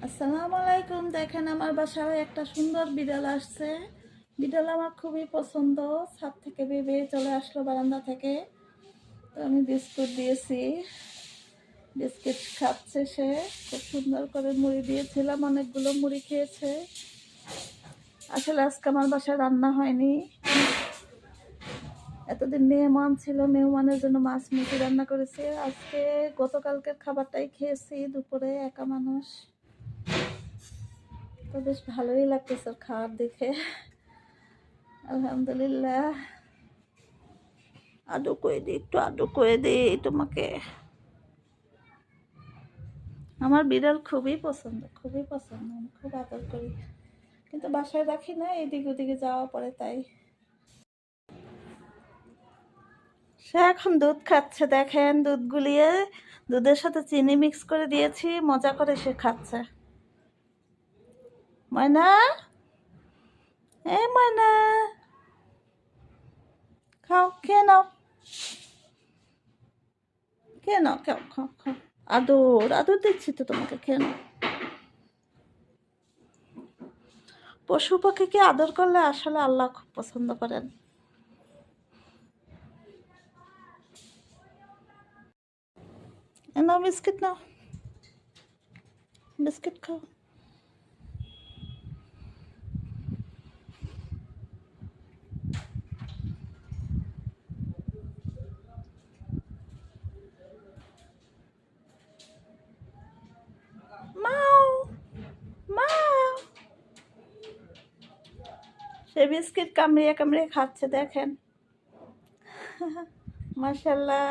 আসসালামু আলাইকুম। দেখেন আমার বাসায় একটা সুন্দর বিড়াল আসছে। বিড়াল আমার খুবই পছন্দ। ছাদ থেকে বেরিয়ে চলে আসলো বারান্দা থেকে। তো আমি বিস্কুট দিয়েছি, বিস্কিট খাচ্ছে সে। খুব সুন্দর করে মুড়ি দিয়েছিলাম, অনেকগুলো মুড়ি খেয়েছে। আসলে আজকে আমার বাসায় রান্না হয়নি। এতদিন মেহমান ছিল, মেহমানের জন্য মাছ মুড়ি রান্না করেছি। আজকে গতকালকের খাবারটাই খেয়েছি দুপুরে, একা মানুষ। তো বেশ ভালোই লাগতেছে খাবার দেখে, আলহামদুলিল্লাহ। আদু করে দিই, একটু আদু করে দিই তোমাকে। আমার বিড়াল খুবই পছন্দ, খুবই পছন্দ, আমি খুব আদর করি, কিন্তু বাসায় রাখি না, এদিক ওদিকে যাওয়া পড়ে তাই। সে এখন দুধ খাচ্ছে, দেখেন দুধ গুলিয়ে দুধের সাথে চিনি মিক্স করে দিয়েছি, মজা করে সে খাচ্ছে। ময়না, এ ময়না, খাও, খেয়ে নাও, খেয়ে নাও, খাও খাও খাও। আদর আদর দিচ্ছি তো তোমাকে, খেয়ে নাও। পশু পাখিকে আদর করলে আসলে আল্লাহ খুব পছন্দ করেন। নাও বিস্কিট, নাও বিস্কিট খাও। মাও, মাও। সে বিস্কিট কামড়িয়ে কামড়িয়ে খাচ্ছে, দেখেন। মাশাল্লাহ।